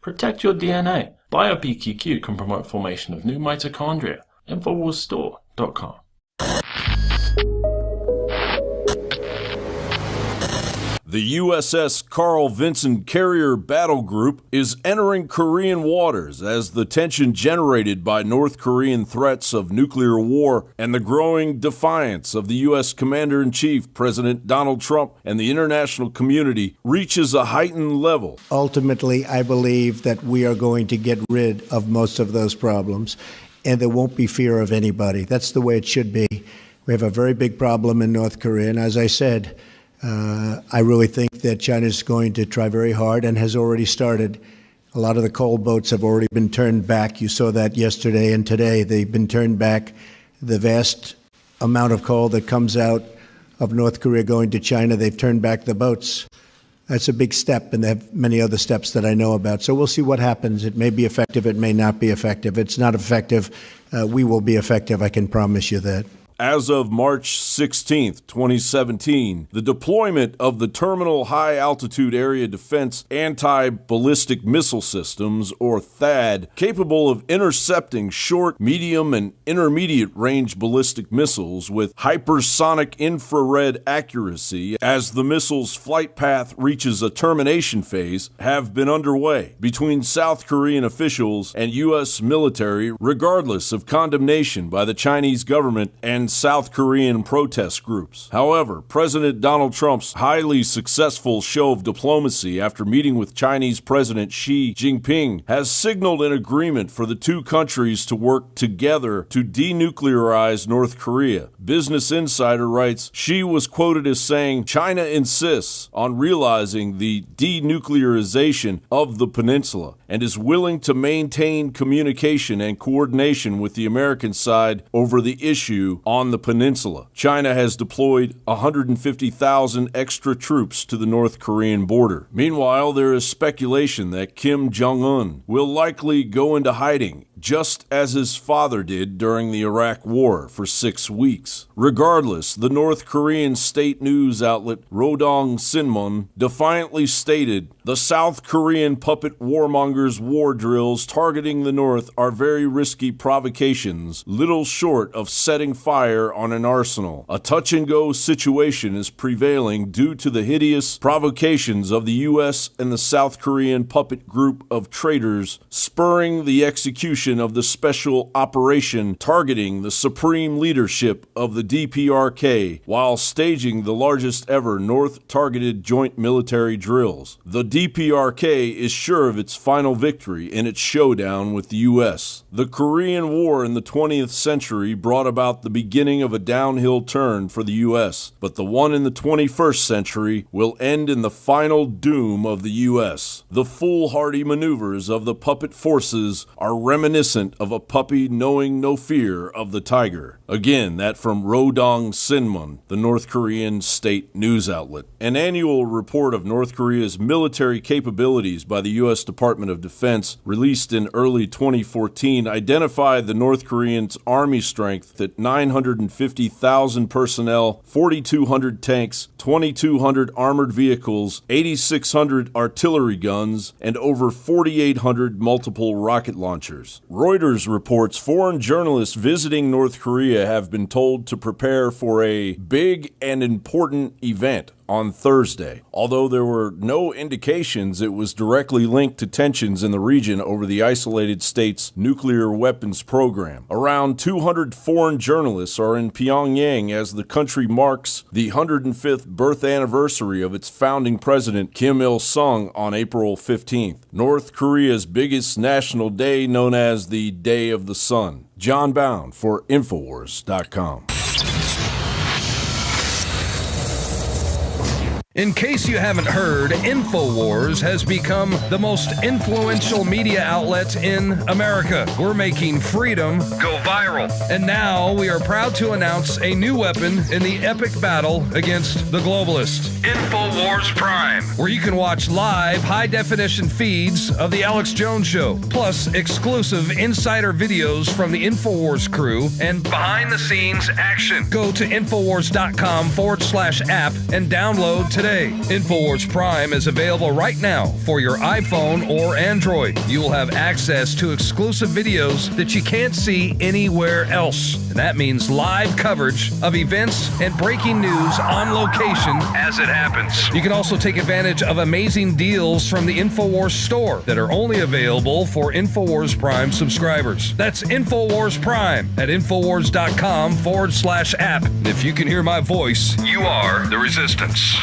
Protect your DNA. BioPQQ can promote formation of new mitochondria. Infowarsstore.com. The USS Carl Vinson carrier battle group is entering Korean waters as the tension generated by North Korean threats of nuclear war and the growing defiance of the U.S. Commander-in-Chief, President Donald Trump, and the international community reaches a heightened level. Ultimately, I believe that we are going to get rid of most of those problems, and there won't be fear of anybody. That's the way it should be. We have a very big problem in North Korea, and as I said, I really think that China is going to try very hard and has already started. A lot of the coal boats have already been turned back. You saw that yesterday and today. They've been turned back. The vast amount of coal that comes out of North Korea going to China, they've turned back the boats. That's a big step, and they have many other steps that I know about. So we'll see what happens. It may be effective. It may not be effective. It's not effective. We will be effective. I can promise you that. As of March 16, 2017, the deployment of the Terminal High Altitude Area Defense Anti-Ballistic Missile Systems, or THAAD, capable of intercepting short, medium, and intermediate range ballistic missiles with hypersonic infrared accuracy as the missile's flight path reaches a termination phase, have been underway between South Korean officials and U.S. military, regardless of condemnation by the Chinese government and South Korean protest groups. However, President Donald Trump's highly successful show of diplomacy after meeting with Chinese President Xi Jingping has signaled an agreement for the two countries to work together to denuclearize North Korea. Business Insider writes, Xi was quoted as saying, "China insists on realizing the denuclearization of the peninsula and is willing to maintain communication and coordination with the American side over the issue on the peninsula." China has deployed 150,000 extra troops to the North Korean border. Meanwhile, there is speculation that Kim Jong-un will likely go into hiding, just as his father did during the Iraq War for 6 weeks. Regardless, the North Korean state news outlet Rodong Sinmun defiantly stated, "The South Korean puppet warmongers' war drills targeting the North are very risky provocations, little short of setting fire on an arsenal. A touch-and-go situation is prevailing due to the hideous provocations of the U.S. and the South Korean puppet group of traitors, spurring the execution of the special operation targeting the supreme leadership of the DPRK while staging the largest ever North-targeted joint military drills. The DPRK is sure of its final victory in its showdown with the U.S. The Korean War in the 20th century brought about the beginning of a downhill turn for the U.S., but the one in the 21st century will end in the final doom of the U.S. The foolhardy maneuvers of the puppet forces are reminiscent of a puppy knowing no fear of the tiger. Again, that from Rodong Sinmun, the North Korean state news outlet. An annual report of North Korea's military capabilities by the U.S. Department of Defense, released in early 2014, identified the North Koreans' army strength at 950,000 personnel, 4,200 tanks, 2,200 armored vehicles, 8,600 artillery guns, and over 4,800 multiple rocket launchers. Reuters reports foreign journalists visiting North Korea have been told to prepare for a big and important event on Thursday, although there were no indications it was directly linked to tensions in the region over the isolated state's nuclear weapons program. Around 200 foreign journalists are in Pyongyang as the country marks the 105th birth anniversary of its founding president, Kim Il-sung, on April 15th, North Korea's biggest national day known as the Day of the Sun. John Bound for Infowars.com. In case you haven't heard, Infowars has become the most influential media outlet in America. We're making freedom go viral. And now we are proud to announce a new weapon in the epic battle against the globalists. Infowars Prime, where you can watch live high-definition feeds of The Alex Jones Show, plus exclusive insider videos from the Infowars crew and behind-the-scenes action. Go to Infowars.com/app and download today. today. Infowars Prime is available right now for your iPhone or Android. You will have access to exclusive videos that you can't see anywhere else. And that means live coverage of events and breaking news on location as it happens. You can also take advantage of amazing deals from the Infowars store that are only available for Infowars Prime subscribers. That's Infowars Prime at Infowars.com/app. And if you can hear my voice, you are the resistance.